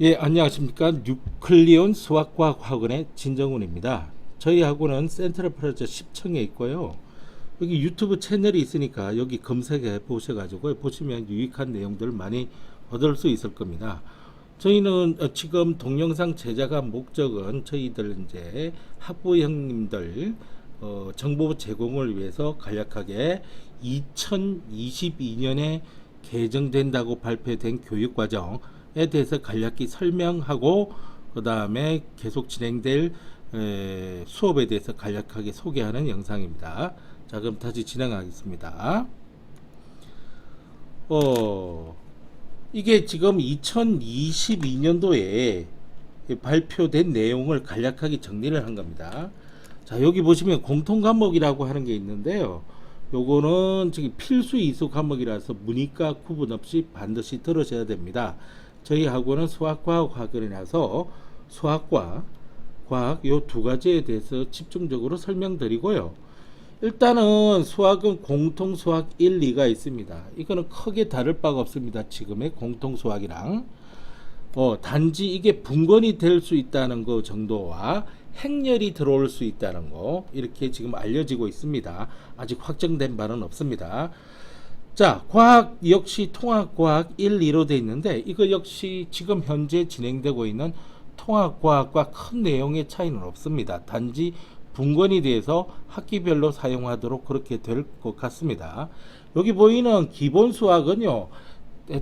예, 안녕하십니까. 뉴클리온 수학과학 학원의 진정훈입니다. 저희 학원은 센트럴 플라자 10층에 있고요. 여기 유튜브 채널이 있으니까 여기 검색해 보셔가지고 보시면 유익한 내용들 많이 얻을 수 있을 겁니다. 저희는 지금 동영상 제작한 목적은 저희들 이제 학부형님들 정보 제공을 위해서 간략하게 2022년에 개정된다고 발표된 교육과정에 대해서 간략히 설명하고 그 다음에 계속 진행될 수업에 대해서 간략하게 소개하는 영상입니다. 자, 그럼 다시 진행하겠습니다. 이게 지금 2022년도에 발표된 내용을 간략하게 정리를 한 겁니다. 자, 여기 보시면 공통 과목이라고 하는 게 있는데요. 요거는 저기 필수 이수 과목이라서 문이과 구분 없이 반드시 들으셔야 됩니다. 저희 학원은 수학과학 학원이라서 수학과 과학 요 두 가지에 대해서 집중적으로 설명드리고요. 일단은 수학은 공통 수학 1, 2가 있습니다. 이거는 크게 다를 바가 없습니다. 지금의 공통 수학이랑 단지 이게 분권이 될 수 있다는 거 정도와 행렬이 들어올 수 있다는 거 이렇게 지금 알려지고 있습니다. 아직 확정된 바는 없습니다. 자, 과학 역시 통합과학 1, 2로 되어 있는데 이거 역시 지금 현재 진행되고 있는 통합과학과 큰 내용의 차이는 없습니다. 단지 분권이 돼서 학기별로 사용하도록 그렇게 될 것 같습니다. 여기 보이는 기본 수학은요,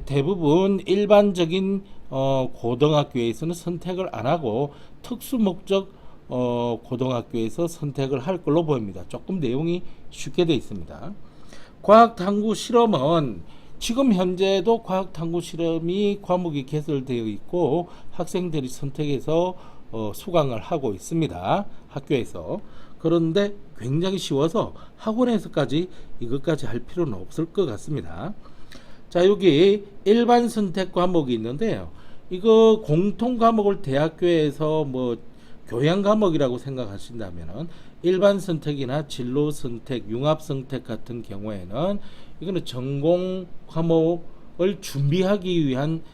대부분 일반적인 고등학교에서는 선택을 안 하고 특수 목적 고등학교에서 선택을 할 걸로 보입니다. 조금 내용이 쉽게 되어 있습니다. 과학탐구 실험은 지금 현재도 과학탐구 실험이 과목이 개설되어 있고 학생들이 선택해서 수강을 하고 있습니다. 학교에서. 그런데 굉장히 쉬워서 학원에서까지 이것까지 할 필요는 없을 것 같습니다. 자, 여기 일반 선택 과목이 있는데요. 이거 공통 과목을 대학교에서 뭐 교양 과목이라고 생각하신다면은 일반 선택이나 진로 선택, 융합 선택 같은 경우에는 이거는 전공 과목을 준비하기 위한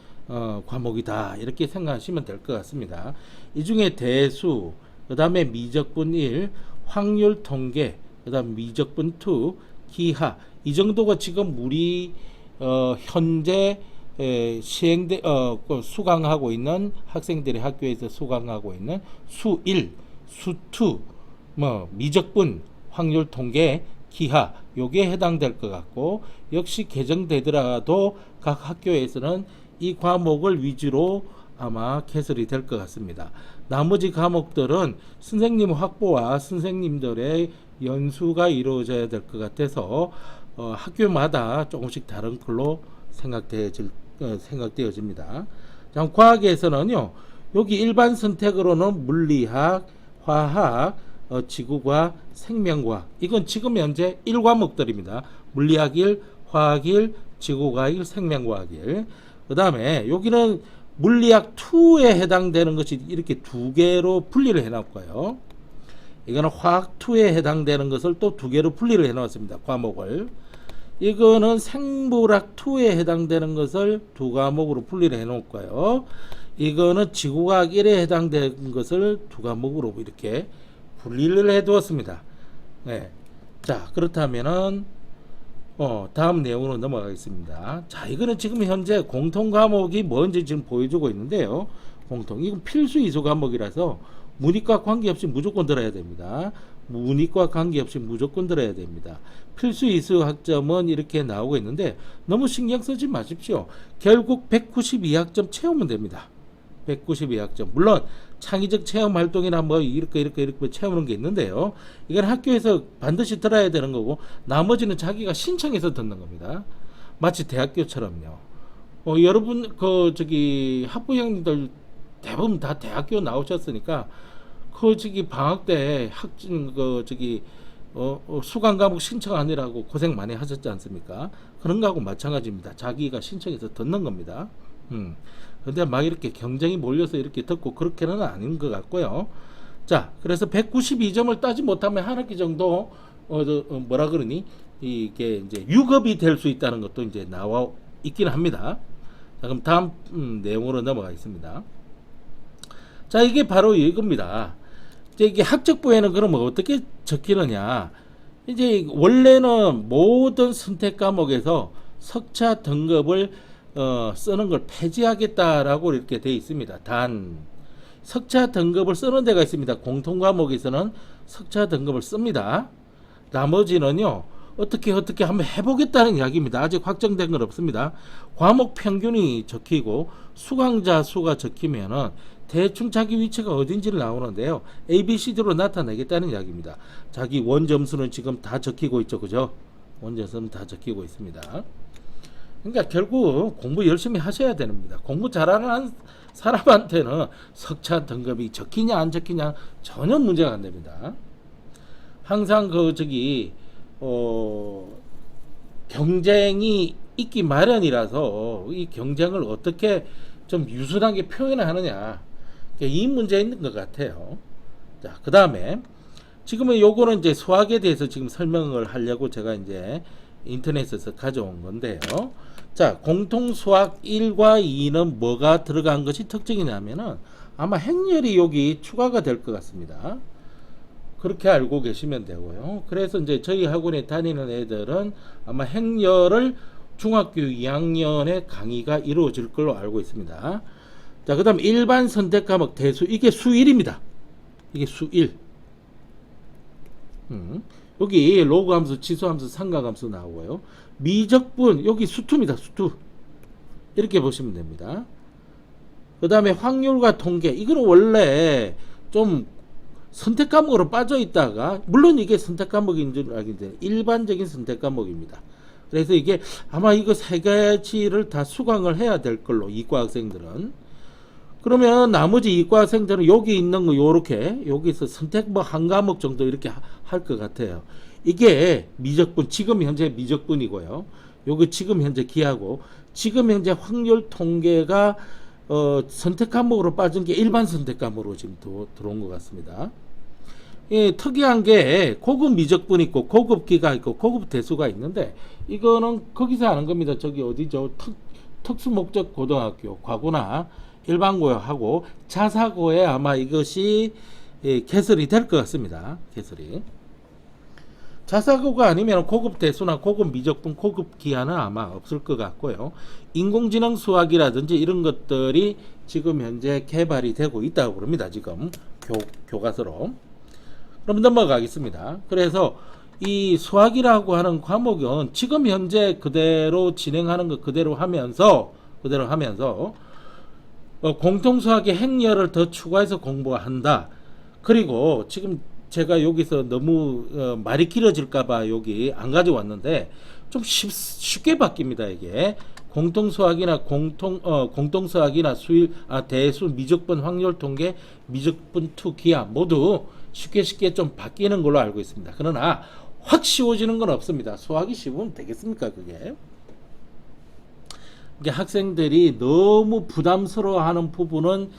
과목이다 이렇게 생각하시면 될 것 같습니다. 이 중에 대수, 그 다음에 미적분 1, 확률 통계, 그 다음 미적분 2, 기하 이 정도가 지금 우리 현재 시행돼 수강하고 있는 학생들이 학교에서 수강하고 있는 수 1, 수 2, 뭐 미적분, 확률 통계, 기하 요게 해당될 것 같고 역시 개정되더라도 각 학교에서는 이 과목을 위주로 아마 개설이 될 것 같습니다. 나머지 과목들은 선생님 확보와 선생님들의 연수가 이루어져야 될 것 같아서 학교마다 조금씩 다른 걸로 생각되어집니다. 과학에서는요, 여기 일반 선택으로는 물리학, 화학, 지구과학, 생명과학 이건 지금 현재 1과목들입니다. 물리학 1, 화학 1, 지구과학 1, 생명과학 1. 그 다음에 여기는 물리학 2에 해당되는 것이 이렇게 두 개로 분리를 해놨고요. 이거는 화학 2에 해당되는 것을 또 두 개로 분리를 해놨습니다. 과목을. 이거는 생물학 2에 해당되는 것을 두 과목으로 분리를 해놓을까요? 이거는 지구과학 1에 해당되는 것을 두 과목으로 이렇게 분리를 해두었습니다. 네. 자, 그렇다면은 다음 내용으로 넘어가겠습니다. 자, 이거는 지금 현재 공통 과목이 뭔지 지금 보여주고 있는데요. 이건 필수 이수 과목이라서 문이과 관계없이 무조건 들어야 됩니다. 문이과 관계없이 무조건 들어야 됩니다. 필수 이수 학점은 이렇게 나오고 있는데 너무 신경 쓰지 마십시오. 결국 192학점 채우면 됩니다. 192학점. 물론 창의적 체험 활동이나 뭐 이렇게 채우는 게 있는데요. 이건 학교에서 반드시 들어야 되는 거고 나머지는 자기가 신청해서 듣는 겁니다. 마치 대학교처럼요. 여러분 학부형들 대부분 다 대학교 나오셨으니까 방학 때 수강 과목 신청하느라고 고생 많이 하셨지 않습니까? 그런 거하고 마찬가지입니다. 자기가 신청해서 듣는 겁니다. 근데 막 이렇게 경쟁이 몰려서 이렇게 듣고 그렇게는 아닌 것 같고요. 자, 그래서 192점을 따지 못하면 한 학기 정도 뭐라 그러니 이게 이제 유급이 될 수 있다는 것도 이제 나와 있긴 합니다. 자, 그럼 다음 내용으로 넘어가겠습니다. 자, 이게 바로 이겁니다. 이제 이게 학적부에는 그러면 어떻게 적히느냐? 이제 원래는 모든 선택 과목에서 석차 등급을 쓰는 걸 폐지하겠다라고 이렇게 돼 있습니다. 단 석차 등급을 쓰는 데가 있습니다. 공통 과목에서는 석차 등급을 씁니다. 나머지는요, 어떻게 한번 해보겠다는 이야기입니다. 아직 확정된 건 없습니다. 과목 평균이 적히고 수강자 수가 적히면은 대충 자기 위치가 어딘지를 나오는데요. A, B, C, D로 나타내겠다는 이야기입니다. 자기 원점수는 지금 다 적히고 있죠. 그죠? 원점수는 다 적히고 있습니다. 그러니까 결국 공부 열심히 하셔야 됩니다. 공부 잘하는 사람한테는 석차 등급이 적히냐 안 적히냐 전혀 문제가 안 됩니다. 항상 경쟁이 있기 마련이라서 이 경쟁을 어떻게 좀 유순하게 표현을 하느냐, 이 문제 있는 것 같아요. 자, 그 다음에 지금은 요거는 이제 수학에 대해서 지금 설명을 하려고 제가 이제 인터넷에서 가져온 건데요. 자, 공통 수학 1과 2는 뭐가 들어간 것이 특징이냐면은 아마 행렬이 여기 추가가 될 것 같습니다. 그렇게 알고 계시면 되고요. 그래서 이제 저희 학원에 다니는 애들은 아마 행렬을 중학교 2학년에 강의가 이루어질 걸로 알고 있습니다. 자, 그 다음 일반 선택 과목 대수, 이게 수1입니다. 이게 수1. 여기 로그 함수, 치수 함수, 삼각 함수 나오고요. 미적분, 여기 수2입니다. 수2. 이렇게 보시면 됩니다. 그 다음에 확률과 통계, 이거는 원래 좀 선택 과목으로 빠져 있다가, 물론 이게 선택 과목인 줄 알겠는데 일반적인 선택 과목입니다. 그래서 이게 아마 이거 세 가지를 다 수강을 해야 될 걸로, 이과 학생들은. 그러면 나머지 이과 학생들은 여기 있는 거 요렇게 여기서 선택 뭐 한 과목 정도 이렇게 할 것 같아요. 이게 미적분, 지금 현재 미적분이고요. 요거 지금 현재 기하고, 지금 현재 확률 통계가 선택 과목으로 빠진 게 일반 선택 과목으로 지금 들어온 것 같습니다. 예, 특이한 게 고급 미적분 있고 고급 기가 있고 고급 대수가 있는데, 이거는 거기서 하는 겁니다. 저기 어디죠? 특수목적 고등학교 과고나 일반고하고 자사고에 아마 이것이 개설이 될 것 같습니다. 개설이. 자사고가 아니면 고급 대수나 고급 미적분, 고급 기하는 아마 없을 것 같고요. 인공지능 수학이라든지 이런 것들이 지금 현재 개발이 되고 있다고 그럽니다. 지금 교과서로. 그럼 넘어가겠습니다. 그래서 이 수학이라고 하는 과목은 지금 현재 그대로 진행하는 거 그대로 하면서 공통수학의 행렬을 더 추가해서 공부한다. 그리고 지금 제가 여기서 너무 말이 길어질까봐 여기 안 가져왔는데, 좀 쉽게 바뀝니다. 이게 공통수학이나 공통수학이나 대수, 미적분, 확률 통계, 미적분 2 기하 모두 쉽게 좀 바뀌는 걸로 알고 있습니다. 그러나 확 쉬워지는 건 없습니다. 수학이 쉬우면 되겠습니까, 그게? 이게 학생들이 너무 부담스러워하는 부분은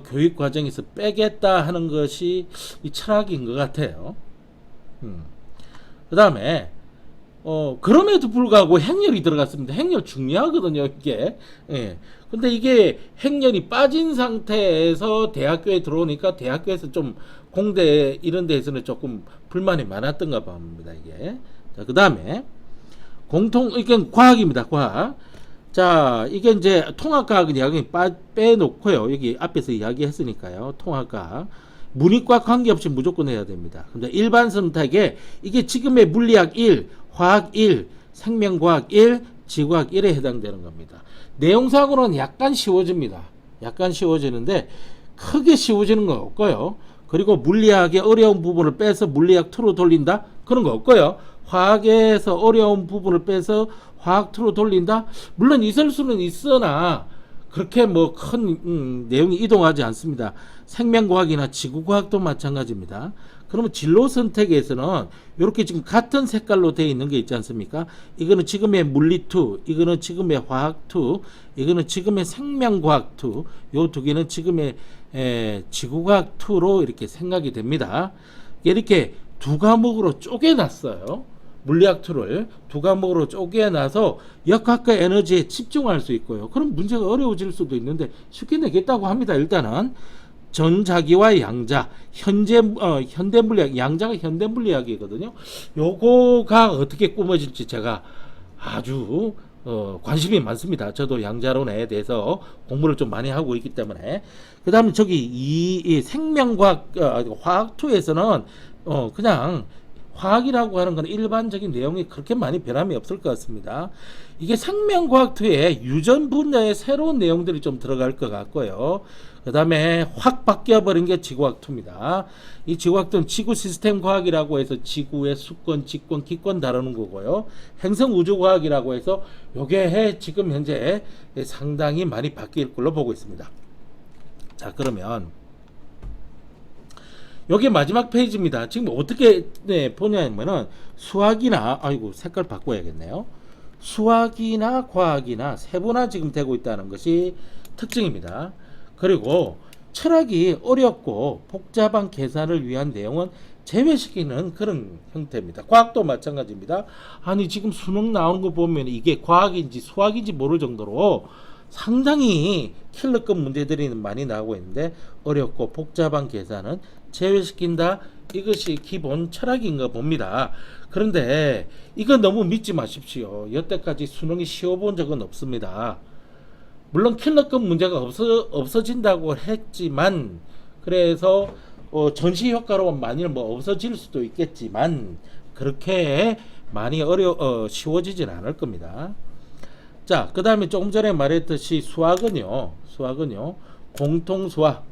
교육 과정에서 빼겠다 하는 것이 이 철학인 것 같아요. 그 다음에 그럼에도 불구하고 행렬이 들어갔습니다. 행렬 중요하거든요, 이게. 예. 근데 이게 행렬이 빠진 상태에서 대학교에 들어오니까 대학교에서 좀 공대 이런 데에서는 조금 불만이 많았던가 봅니다, 이게. 자, 그 다음에 이게 과학입니다, 과학. 자, 이게 이제 통합과학은 이야기 빼놓고요. 여기 앞에서 이야기했으니까요. 통합과학. 문이과 관계없이 무조건 해야 됩니다. 근데 일반 선택에 이게 지금의 물리학 1, 화학 1, 생명과학 1, 지구학 1에 해당되는 겁니다. 내용상으로는 약간 쉬워집니다. 약간 쉬워지는데 크게 쉬워지는 건 없고요. 그리고 물리학의 어려운 부분을 빼서 물리학 2로 돌린다? 그런 거 없고요. 화학에서 어려운 부분을 빼서 화학 2로 돌린다? 물론 있을 수는 있으나 그렇게 뭐 큰 내용이 이동하지 않습니다. 생명과학이나 지구과학도 마찬가지입니다. 그러면 진로 선택에서는 이렇게 지금 같은 색깔로 되어 있는 게 있지 않습니까? 이거는 지금의 물리 2, 이거는 지금의 화학 2, 이거는 지금의 생명과학 2, 요 두 개는 지금의 지구과학 2로 이렇게 생각이 됩니다. 이렇게 두 과목으로 쪼개놨어요. 물리학 2를 두 과목으로 쪼개놔서 역학과 에너지에 집중할 수 있고요. 그럼 문제가 어려워질 수도 있는데 쉽게 내겠다고 합니다. 일단은 전자기와 양자, 현대 물리학, 양자가 현대 물리학이거든요. 요거가 어떻게 꾸며질지 제가 아주 관심이 많습니다. 저도 양자론에 대해서 공부를 좀 많이 하고 있기 때문에. 그 다음에 저기 이 생명과학, 화학2에서는 그냥 화학이라고 하는 건 일반적인 내용이 그렇게 많이 변함이 없을 것 같습니다. 이게 생명과학2에 유전 분야의 새로운 내용들이 좀 들어갈 것 같고요. 그 다음에 확 바뀌어버린 게 지구학2입니다. 이 지구학2는 지구 시스템 과학이라고 해서 지구의 수권, 직권, 기권 다루는 거고요. 행성 우주과학이라고 해서 요게 지금 현재 상당히 많이 바뀔 걸로 보고 있습니다. 자, 그러면 여기 마지막 페이지입니다. 지금 어떻게 보냐면은 수학이나 아이고 색깔 바꿔야겠네요. 수학이나 과학이나 세분화 지금 되고 있다는 것이 특징입니다. 그리고 철학이 어렵고 복잡한 계산을 위한 내용은 제외시키는 그런 형태입니다. 과학도 마찬가지입니다. 아니 지금 수능 나오는 거 보면 이게 과학인지 수학인지 모를 정도로 상당히 킬러급 문제들이 많이 나오고 있는데 어렵고 복잡한 계산은 제외시킨다. 이것이 기본 철학인가 봅니다. 그런데 이건 너무 믿지 마십시오. 여태까지 수능이 쉬워본 적은 없습니다. 물론 킬러급 문제가 없어진다고 했지만 그래서 전시 효과로 많이 없어질 수도 있겠지만 그렇게 많이 쉬워지진 않을 겁니다. 자, 그 다음에 조금 전에 말했듯이 수학은요 공통수학,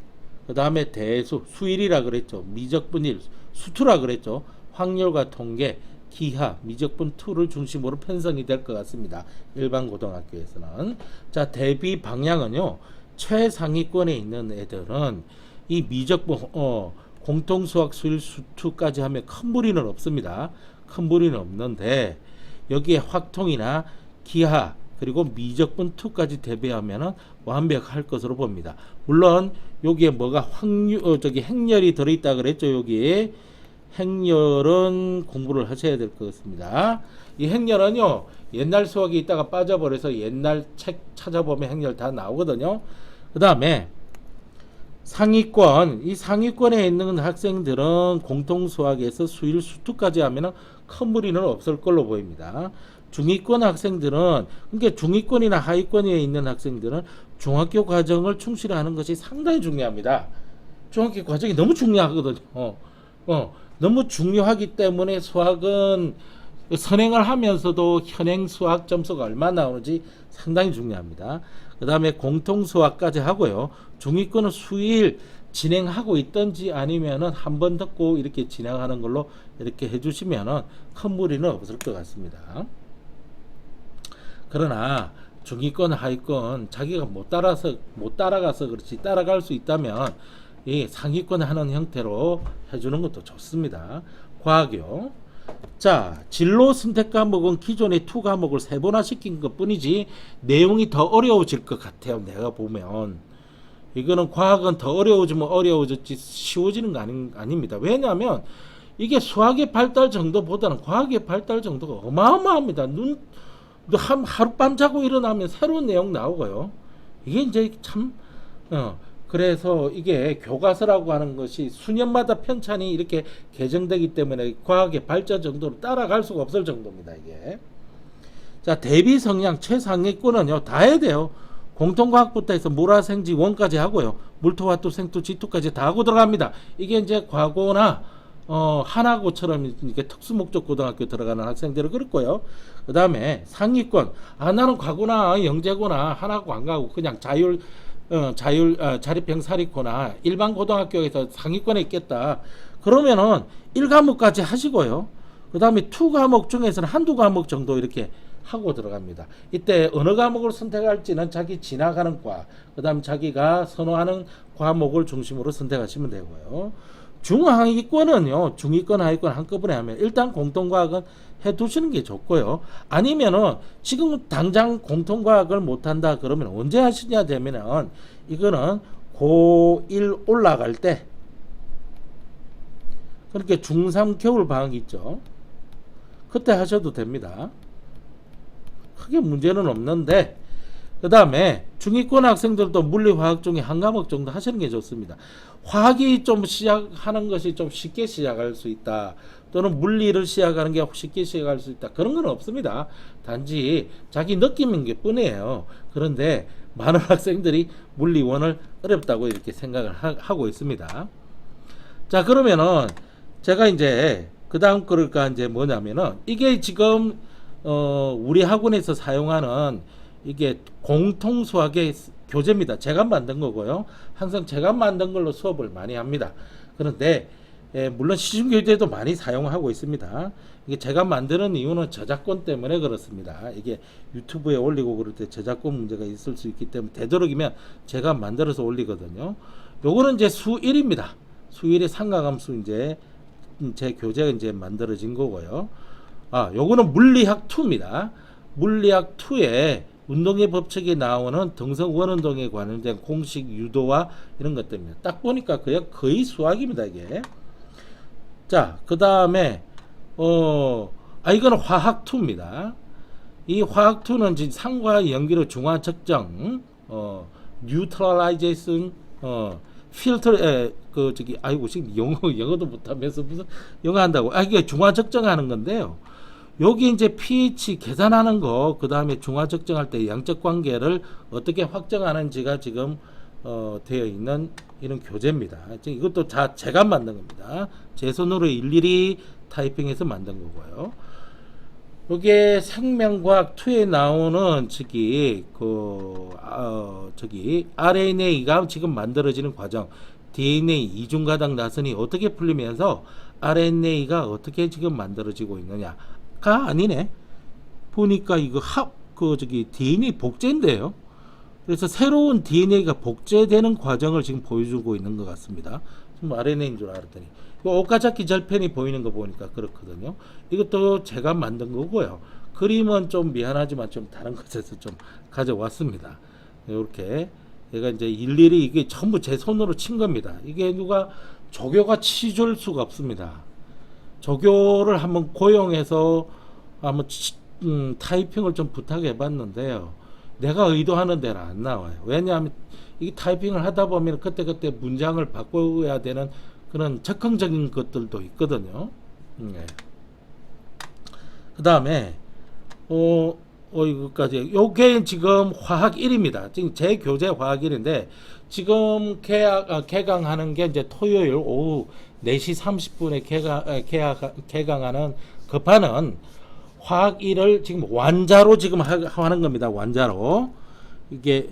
그 다음에 대수, 수일이라 그랬죠. 미적분일, 수투라 그랬죠. 확률과 통계, 기하, 미적분 2를 중심으로 편성이 될 것 같습니다. 일반 고등학교에서는. 자, 대비 방향은요. 최상위권에 있는 애들은 이 미적분 공통수학, 수일, 수투까지 하면 큰 무리는 없습니다. 큰 무리는 없는데 여기에 확통이나 기하 그리고 미적분 2까지 대비하면 완벽할 것으로 봅니다. 물론 여기에 뭐가 행렬이 들어있다 그랬죠. 여기에 행렬은 공부를 하셔야 될 것 같습니다. 이 행렬은요 옛날 수학이 있다가 빠져버려서 옛날 책 찾아보면 행렬 다 나오거든요. 그 다음에 상위권, 이 상위권에 있는 학생들은 공통수학에서 수일 수투까지 하면 큰 무리는 없을 걸로 보입니다. 중위권 학생들은, 그러니까 중위권이나 하위권에 있는 학생들은 중학교 과정을 충실히 하는 것이 상당히 중요합니다. 중학교 과정이 너무 중요하거든요. 너무 중요하기 때문에 수학은 선행을 하면서도 현행 수학 점수가 얼마나 나오는지 상당히 중요합니다. 그 다음에 공통수학까지 하고요. 중위권은 수일 진행하고 있든지 아니면은 한 번 듣고 이렇게 진행하는 걸로 이렇게 해주시면은 큰 무리는 없을 것 같습니다. 그러나 중위권, 하위권 자기가 못 따라가서 그렇지 따라갈 수 있다면 이 상위권 하는 형태로 해주는 것도 좋습니다. 과학이요. 자, 진로 선택 과목은 기존의 2 과목을 세분화 시킨 것 뿐이지 내용이 더 어려워질 것 같아요. 내가 보면 이거는 과학은 더 어려워지면 어려워졌지 쉬워지는 거 아닙니다. 왜냐하면 이게 수학의 발달 정도보다는 과학의 발달 정도가 어마어마합니다. 하룻밤 자고 일어나면 새로운 내용 나오고요. 이게 이제 참 그래서 이게 교과서라고 하는 것이 수년마다 편찬이 이렇게 개정되기 때문에 과학의 발전 정도로 따라갈 수가 없을 정도입니다. 이게. 자, 대비 성향 최상위권은요 다 해야 돼요. 공통과학부터 해서 물화생지 원까지 하고요. 물토화토 생토 지토까지 다 하고 들어갑니다. 이게 이제 과거나 하나고처럼 이렇게 특수목적 고등학교 들어가는 학생들을 그렇고요. 그 다음에 상위권, 나는 과거나 영재고나 하나고 안 가고 그냥 자립형 사립고나 일반 고등학교에서 상위권에 있겠다. 그러면은 1과목까지 하시고요. 그 다음에 2 과목 중에서는 한두 과목 정도 이렇게 하고 들어갑니다. 이때 어느 과목을 선택할지는 자기 지나가는 과, 그 다음 자기가 선호하는 과목을 중심으로 선택하시면 되고요. 중하위권은요, 중위권, 하위권 한꺼번에 하면 일단 공통과학은 해두시는 게 좋고요. 아니면은 지금 당장 공통과학을 못한다 그러면 언제 하시냐 되면은 이거는 고1 올라갈 때, 그렇게 중3 겨울 방학 있죠. 그때 하셔도 됩니다. 크게 문제는 없는데, 그 다음에 중위권 학생들도 물리 화학 중에 한 과목 정도 하시는 게 좋습니다. 화학이 좀 시작하는 것이 좀 쉽게 시작할 수 있다, 또는 물리를 시작하는 게 쉽게 시작할 수 있다, 그런 건 없습니다. 단지 자기 느낌인 게 뿐이에요. 그런데 많은 학생들이 물리원을 어렵다고 이렇게 생각을 하고 있습니다. 자, 그러면은 제가 이제 그 다음 거가 이제 뭐냐면은, 이게 지금 우리 학원에서 사용하는 이게 공통 수학의 교재입니다. 제가 만든 거고요. 항상 제가 만든 걸로 수업을 많이 합니다. 그런데 물론 시중 교재도 많이 사용하고 있습니다. 이게 제가 만드는 이유는 저작권 때문에 그렇습니다. 이게 유튜브에 올리고 그럴 때 저작권 문제가 있을 수 있기 때문에 되도록이면 제가 만들어서 올리거든요. 요거는 이제 수1입니다. 수1의 상가함수, 이제 제 교재가 이제 만들어진 거고요. 요거는 물리학 2입니다. 물리학 2에 운동의 법칙이 나오는 등성 원운동에 관련된 공식 유도와 이런 것들입니다. 딱 보니까 거의 수학입니다, 이게. 자, 그 다음에 이거는 화학 2입니다. 이 화학 2는 지금 상과 연기로 중화 측정, 뉴트럴라이제이션, 필터, 지금 영어도 못하면서 무슨 영어 한다고. 이게 중화 측정하는 건데요. 여기 이제 pH 계산하는 거, 그 다음에 중화 측정할 때 양적 관계를 어떻게 확정하는지가 지금 되어 있는 이런 교재입니다. 이것도 다 제가 만든 겁니다. 제 손으로 일일이 타이핑해서 만든 거고요. 여기에 생명과학 2에 나오는 RNA가 지금 만들어지는 과정, DNA 이중가당 나선이 어떻게 풀리면서 RNA가 어떻게 지금 만들어지고 있느냐. 아니네. 보니까 이거 DNA 복제인데요. 그래서 새로운 DNA가 복제되는 과정을 지금 보여주고 있는 것 같습니다. 좀 RNA인 줄 알았더니 오카자키 절편이 보이는 거 보니까 그렇거든요. 이것도 제가 만든 거고요. 그림은 좀 미안하지만 좀 다른 곳에서 좀 가져왔습니다. 이렇게 얘가 이제 일일이 이게 전부 제 손으로 친 겁니다. 이게 누가 조교가 치줄 수가 없습니다. 조교를 한번 고용해서 한번 타이핑을 좀 부탁해 봤는데요. 내가 의도하는 대로 안 나와요. 왜냐하면 이 타이핑을 하다 보면 그때그때 문장을 바꿔야 되는 그런 적응적인 것들도 있거든요. 네. 그 다음에 이거까지. 요게 지금 화학 1입니다. 지금 제 교재 화학 1인데 지금 개강하는 게 이제 토요일 오후 4시 30분에 개강하는 급하는 화학 1을 지금 완자로 지금 하는 겁니다. 완자로. 이게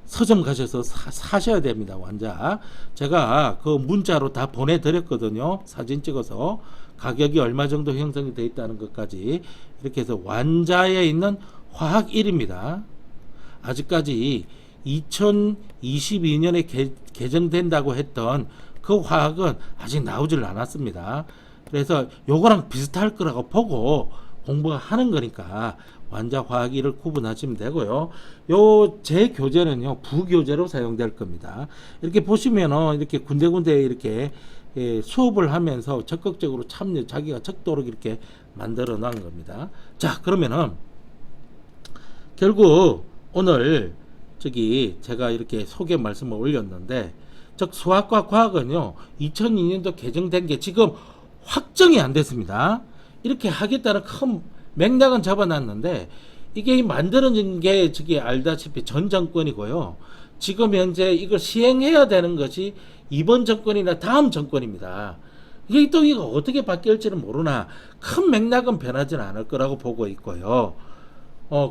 서점 가셔서 사셔야 됩니다. 완자. 제가 그 문자로 다 보내드렸거든요. 사진 찍어서 가격이 얼마 정도 형성이 되어 있다는 것까지. 이렇게 해서 완자에 있는 화학 1입니다. 아직까지 2022년에 개정된다고 했던 그 화학은 아직 나오질 않았습니다. 그래서 요거랑 비슷할 거라고 보고 공부가 하는 거니까 완자 화학 1을 구분하시면 되고요. 요 제 교재는요 부교재로 사용될 겁니다. 이렇게 보시면은 이렇게 군데군데 이렇게 수업을 하면서 적극적으로 참여, 자기가 적도록 이렇게 만들어 놓은 겁니다. 자, 그러면은 결국 오늘 제가 이렇게 소개 말씀을 올렸는데, 즉 수학과 과학은요 2002년도 개정된 게 지금 확정이 안 됐습니다. 이렇게 하겠다는 큰 맥락은 잡아놨는데 이게 만들어진 게 알다시피 전 정권이고요. 지금 현재 이걸 시행해야 되는 것이 이번 정권이나 다음 정권입니다. 이게 또 이거 어떻게 바뀔지는 모르나 큰 맥락은 변하지는 않을 거라고 보고 있고요.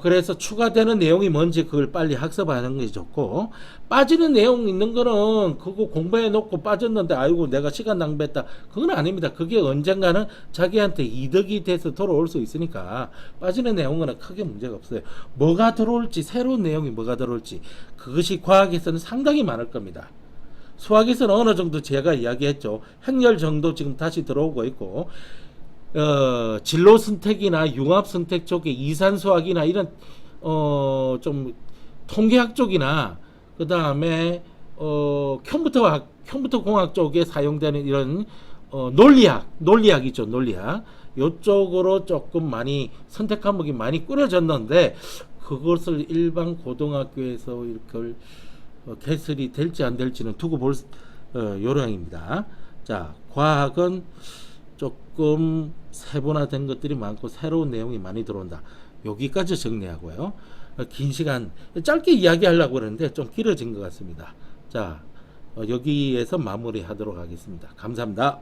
그래서 추가되는 내용이 뭔지 그걸 빨리 학습하는 게 좋고, 빠지는 내용 있는 거는 그거 공부해 놓고 빠졌는데 아이고 내가 시간 낭비했다, 그건 아닙니다. 그게 언젠가는 자기한테 이득이 돼서 돌아올 수 있으니까 빠지는 내용은 크게 문제가 없어요. 뭐가 들어올지, 새로운 내용이 뭐가 들어올지, 그것이 과학에서는 상당히 많을 겁니다. 수학에서는 어느 정도 제가 이야기했죠. 행렬 정도 지금 다시 들어오고 있고, 진로 선택이나 융합 선택 쪽에 이산수학이나 이런 좀 통계학 쪽이나 그 다음에 컴퓨터 공학 쪽에 사용되는 이런 논리학 있죠. 논리학 요쪽으로 조금 많이 선택 과목이 많이 꾸려졌는데 그것을 일반 고등학교에서 이렇게 개설이 될지 안 될지는 두고 볼 요령입니다. 자, 과학은 조금 세분화된 것들이 많고 새로운 내용이 많이 들어온다. 여기까지 정리하고요. 긴 시간 짧게 이야기하려고 그러는데 좀 길어진 것 같습니다. 자, 여기에서 마무리하도록 하겠습니다. 감사합니다.